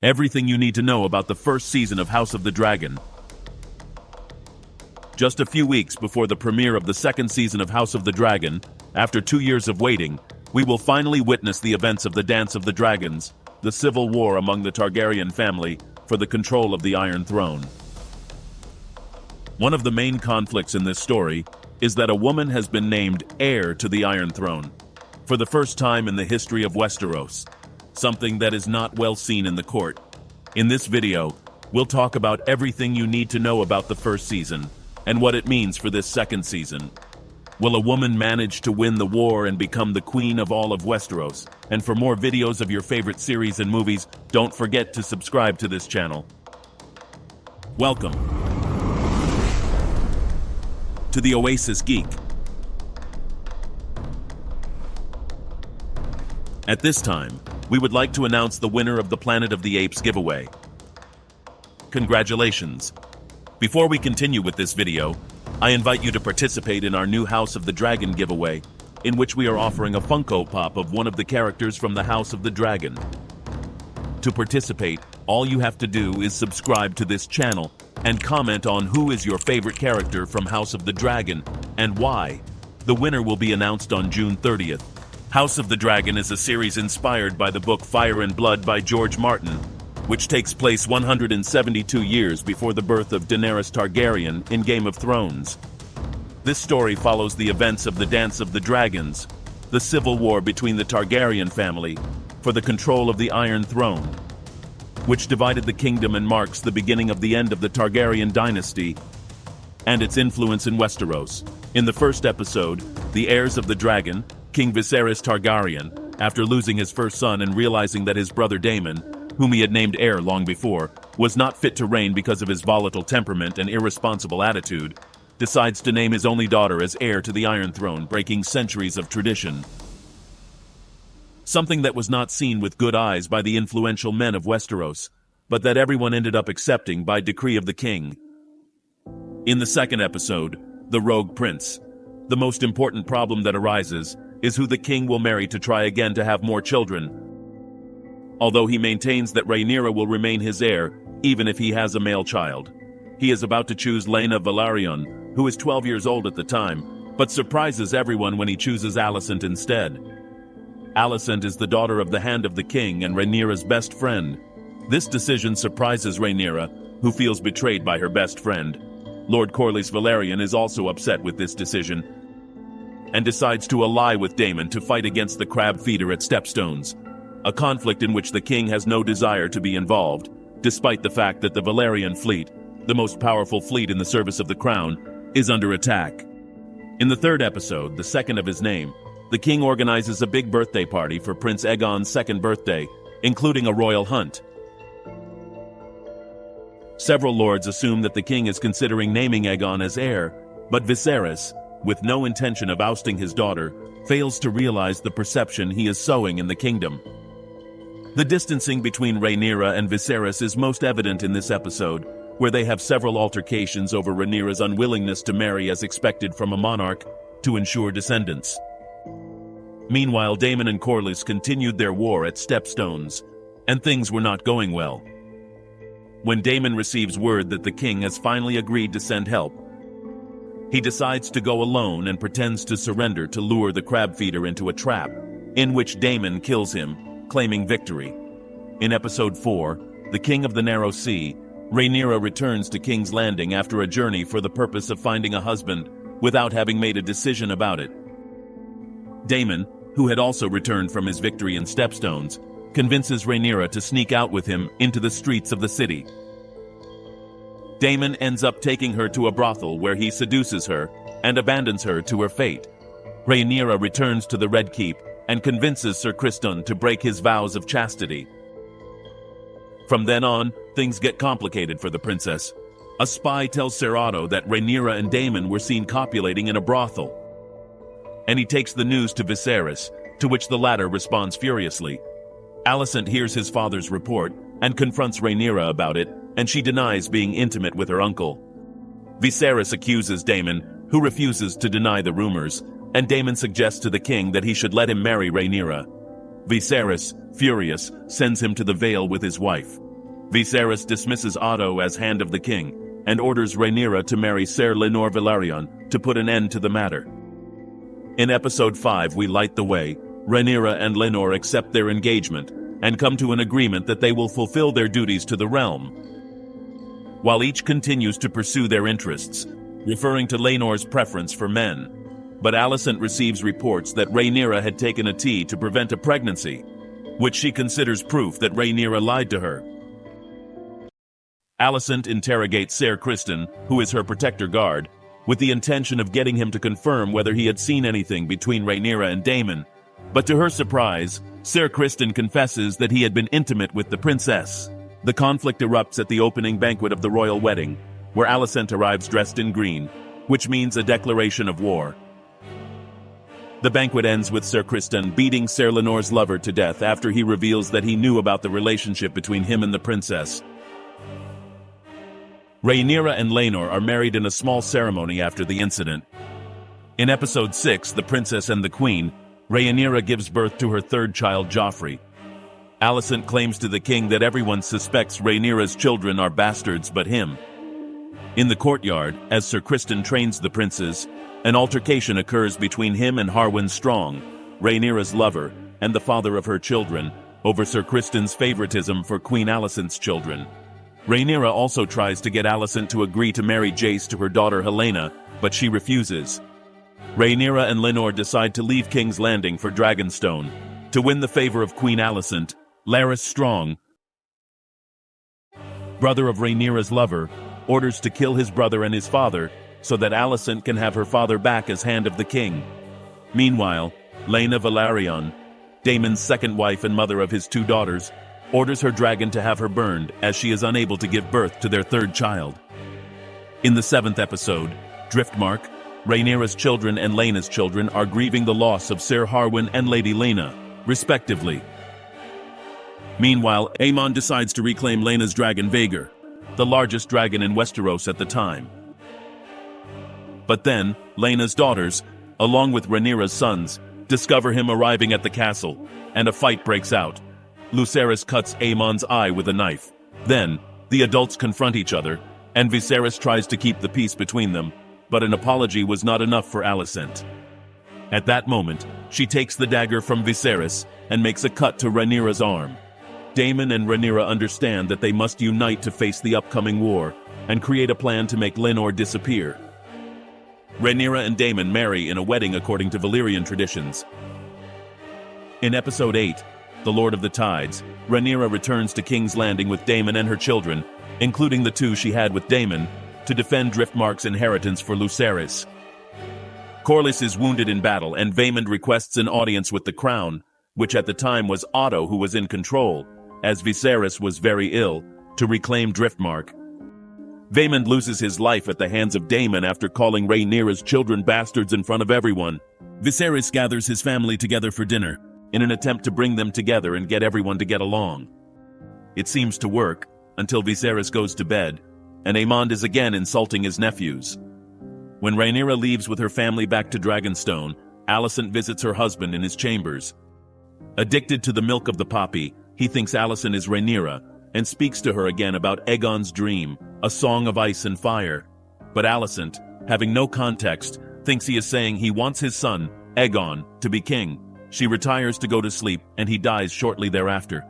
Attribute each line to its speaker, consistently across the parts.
Speaker 1: Everything you need to know about the first season of House of the Dragon. Just a few weeks before the premiere of the second season of House of the Dragon, after 2 years of waiting, we will finally witness the events of the Dance of the Dragons, the civil war among the Targaryen family for the control of the Iron Throne. One of the main conflicts in this story is that a woman has been named heir to the Iron Throne, for the first time in the history of Westeros, something that is not well seen in the court. In this video, we'll talk about everything you need to know about the first season, and what it means for this second season. Will a woman manage to win the war and become the queen of all of Westeros? And for more videos of your favorite series and movies, don't forget to subscribe to this channel. Welcome to the Oasis Geek. At this time, we would like to announce the winner of the Planet of the Apes giveaway. Congratulations! Before we continue with this video, I invite you to participate in our new House of the Dragon giveaway, in which we are offering a Funko Pop of one of the characters from the House of the Dragon. To participate, all you have to do is subscribe to this channel and comment on who is your favorite character from House of the Dragon and why. The winner will be announced on June 30th. House of the Dragon is a series inspired by the book Fire and Blood by George Martin, which takes place 172 years before the birth of Daenerys Targaryen in Game of Thrones. This story follows the events of the Dance of the Dragons, the civil war between the Targaryen family for the control of the Iron Throne, which divided the kingdom and marks the beginning of the end of the Targaryen dynasty and its influence in Westeros. In the first episode, the heirs of the dragon, King Viserys Targaryen, after losing his first son and realizing that his brother Daemon, whom he had named heir long before, was not fit to reign because of his volatile temperament and irresponsible attitude, decides to name his only daughter as heir to the Iron Throne, breaking centuries of tradition. Something that was not seen with good eyes by the influential men of Westeros, but that everyone ended up accepting by decree of the king. In the second episode, the Rogue Prince, the most important problem that arises is who the king will marry to try again to have more children. Although he maintains that Rhaenyra will remain his heir, even if he has a male child. He is about to choose Laena Velaryon, who is 12 years old at the time, but surprises everyone when he chooses Alicent instead. Alicent is the daughter of the Hand of the King and Rhaenyra's best friend. This decision surprises Rhaenyra, who feels betrayed by her best friend. Lord Corlys Velaryon is also upset with this decision, and decides to ally with Daemon to fight against the crab feeder at Stepstones, a conflict in which the king has no desire to be involved, despite the fact that the Valyrian fleet, the most powerful fleet in the service of the crown, is under attack. In the third episode, the second of his name, the king organizes a big birthday party for Prince Aegon's second birthday, including a royal hunt. Several lords assume that the king is considering naming Aegon as heir, but Viserys, with no intention of ousting his daughter, fails to realize the perception he is sowing in the kingdom. The distancing between Rhaenyra and Viserys is most evident in this episode, where they have several altercations over Rhaenyra's unwillingness to marry as expected from a monarch to ensure descendants. Meanwhile, Daemon and Corlys continued their war at Stepstones, and things were not going well. When Daemon receives word that the king has finally agreed to send help, he decides to go alone and pretends to surrender to lure the crab feeder into a trap, in which Daemon kills him, claiming victory. In episode 4, The King of the Narrow Sea, Rhaenyra returns to King's Landing after a journey for the purpose of finding a husband without having made a decision about it. Daemon, who had also returned from his victory in Stepstones, convinces Rhaenyra to sneak out with him into the streets of the city. Daemon ends up taking her to a brothel where he seduces her and abandons her to her fate. Rhaenyra returns to the Red Keep and convinces Sir Criston to break his vows of chastity. From then on, things get complicated for the princess. A spy tells Ser Otto that Rhaenyra and Daemon were seen copulating in a brothel, and he takes the news to Viserys, to which the latter responds furiously. Alicent hears his father's report and confronts Rhaenyra about it, and she denies being intimate with her uncle. Viserys accuses Daemon, who refuses to deny the rumors, and Daemon suggests to the king that he should let him marry Rhaenyra. Viserys, furious, sends him to the Vale with his wife. Viserys dismisses Otto as Hand of the King and orders Rhaenyra to marry Ser Lenore Velaryon to put an end to the matter. In Episode 5, We Light the Way, Rhaenyra and Lenore accept their engagement and come to an agreement that they will fulfill their duties to the realm, while each continues to pursue their interests, referring to Laenor's preference for men. But Alicent receives reports that Rhaenyra had taken a tea to prevent a pregnancy, which she considers proof that Rhaenyra lied to her. Alicent interrogates Ser Criston, who is her protector guard, with the intention of getting him to confirm whether he had seen anything between Rhaenyra and Daemon. But to her surprise, Ser Criston confesses that he had been intimate with the princess. The conflict erupts at the opening banquet of the royal wedding, where Alicent arrives dressed in green, which means a declaration of war. The banquet ends with Ser Criston beating Ser Lenore's lover to death after he reveals that he knew about the relationship between him and the princess. Rhaenyra and Laenor are married in a small ceremony after the incident. In Episode 6, The Princess and the Queen, Rhaenyra gives birth to her third child, Joffrey. Alicent claims to the king that everyone suspects Rhaenyra's children are bastards but him. In the courtyard, as Ser Criston trains the princes, an altercation occurs between him and Harwin Strong, Rhaenyra's lover, and the father of her children, over Ser Criston's favoritism for Queen Alicent's children. Rhaenyra also tries to get Alicent to agree to marry Jace to her daughter Helaena, but she refuses. Rhaenyra and Lenore decide to leave King's Landing for Dragonstone. To win the favor of Queen Alicent, Larys Strong, brother of Rhaenyra's lover, orders to kill his brother and his father so that Alicent can have her father back as Hand of the King. Meanwhile, Laena Velaryon, Daemon's second wife and mother of his two daughters, orders her dragon to have her burned as she is unable to give birth to their third child. In the 7th episode, Driftmark, Rhaenyra's children and Laena's children are grieving the loss of Ser Harwin and Lady Laena, respectively. Meanwhile, Aemon decides to reclaim Laena's dragon Vhagar, the largest dragon in Westeros at the time. But then, Laena's daughters, along with Rhaenyra's sons, discover him arriving at the castle, and a fight breaks out. Lucerys cuts Aemon's eye with a knife. Then, the adults confront each other, and Viserys tries to keep the peace between them, but an apology was not enough for Alicent. At that moment, she takes the dagger from Viserys and makes a cut to Rhaenyra's arm. Daemon and Rhaenyra understand that they must unite to face the upcoming war, and create a plan to make Laenor disappear. Rhaenyra and Daemon marry in a wedding according to Valyrian traditions. In Episode 8, The Lord of the Tides, Rhaenyra returns to King's Landing with Daemon and her children, including the two she had with Daemon, to defend Driftmark's inheritance for Lucerys. Corlys is wounded in battle, and Vaemond requests an audience with the crown, which at the time was Otto who was in control, as Viserys was very ill, to reclaim Driftmark. Vaemond loses his life at the hands of Daemon after calling Rhaenyra's children bastards in front of everyone. Viserys gathers his family together for dinner, in an attempt to bring them together and get everyone to get along. It seems to work, until Viserys goes to bed, and Aemond is again insulting his nephews. When Rhaenyra leaves with her family back to Dragonstone, Alicent visits her husband in his chambers. Addicted to the milk of the poppy, he thinks Alicent is Rhaenyra, and speaks to her again about Aegon's dream, a song of ice and fire. But Alicent, having no context, thinks he is saying he wants his son, Aegon, to be king. She retires to go to sleep, and he dies shortly thereafter.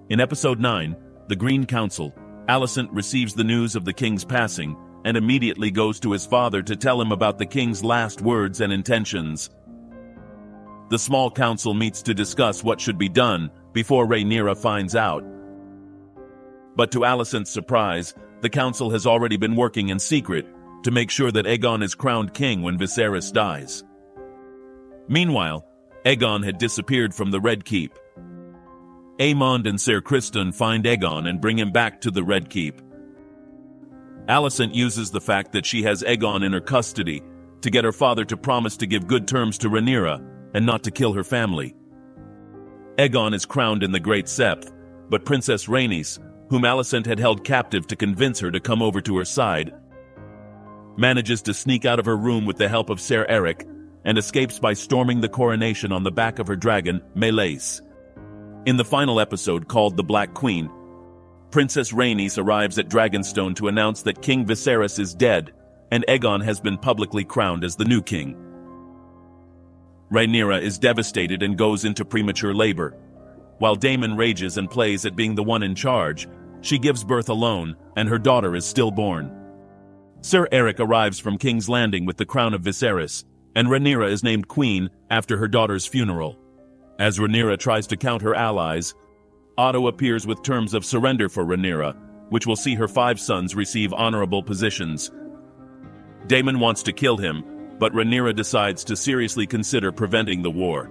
Speaker 1: In Episode 9, The Green Council, Alicent receives the news of the king's passing, and immediately goes to his father to tell him about the king's last words and intentions. The small council meets to discuss what should be done before Rhaenyra finds out. But to Alicent's surprise, the council has already been working in secret to make sure that Aegon is crowned king when Viserys dies. Meanwhile, Aegon had disappeared from the Red Keep. Aemond and Ser Criston find Aegon and bring him back to the Red Keep. Alicent uses the fact that she has Aegon in her custody to get her father to promise to give good terms to Rhaenyra and not to kill her family. Aegon is crowned in the Great Sept, but Princess Rhaenys, whom Alicent had held captive to convince her to come over to her side, manages to sneak out of her room with the help of Ser Erryk and escapes by storming the coronation on the back of her dragon, Meleys. In the final episode called The Black Queen, Princess Rhaenys arrives at Dragonstone to announce that King Viserys is dead, and Aegon has been publicly crowned as the new king. Rhaenyra is devastated and goes into premature labor. While Daemon rages and plays at being the one in charge, she gives birth alone, and her daughter is stillborn. Sir Eric arrives from King's Landing with the crown of Viserys, and Rhaenyra is named queen after her daughter's funeral. As Rhaenyra tries to count her allies, Otto appears with terms of surrender for Rhaenyra, which will see her 5 sons receive honorable positions. Daemon wants to kill him, but Rhaenyra decides to seriously consider preventing the war.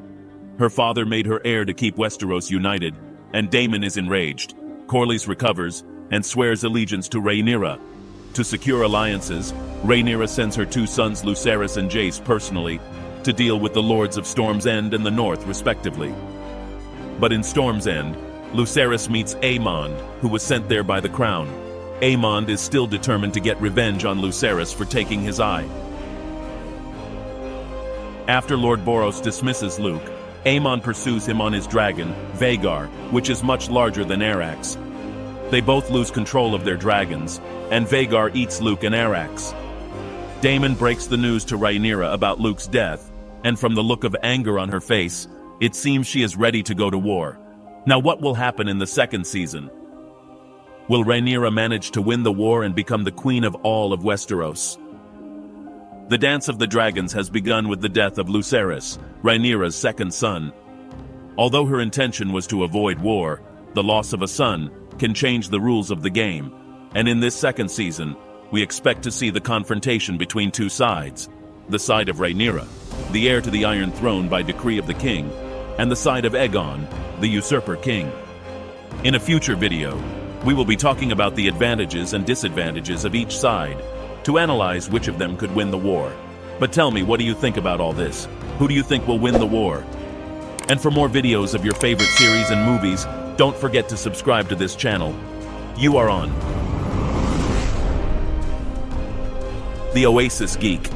Speaker 1: Her father made her heir to keep Westeros united, and Daemon is enraged. Corlys recovers and swears allegiance to Rhaenyra. To secure alliances, Rhaenyra sends her 2 sons Lucerys and Jace personally to deal with the Lords of Storm's End and the North respectively. But in Storm's End, Lucerys meets Aemond, who was sent there by the crown. Aemond is still determined to get revenge on Lucerys for taking his eye. After Lord Boros dismisses Luke, Aemond pursues him on his dragon, Vhagar, which is much larger than Arrax. They both lose control of their dragons, and Vhagar eats Luke and Arrax. Daemon breaks the news to Rhaenyra about Luke's death, and from the look of anger on her face, it seems she is ready to go to war. Now what will happen in the 2nd season? Will Rhaenyra manage to win the war and become the queen of all of Westeros? The Dance of the Dragons has begun with the death of Lucerys, Rhaenyra's 2nd son. Although her intention was to avoid war, the loss of a son can change the rules of the game, and in this 2nd season, we expect to see the confrontation between 2 sides. The side of Rhaenyra, the heir to the Iron Throne by decree of the king, and the side of Aegon, the usurper king. In a future video, we will be talking about the advantages and disadvantages of each side to analyze which of them could win the war. But tell me, what do you think about all this? Who do you think will win the war? And for more videos of your favorite series and movies, don't forget to subscribe to this channel. You are on The Oasis Geek.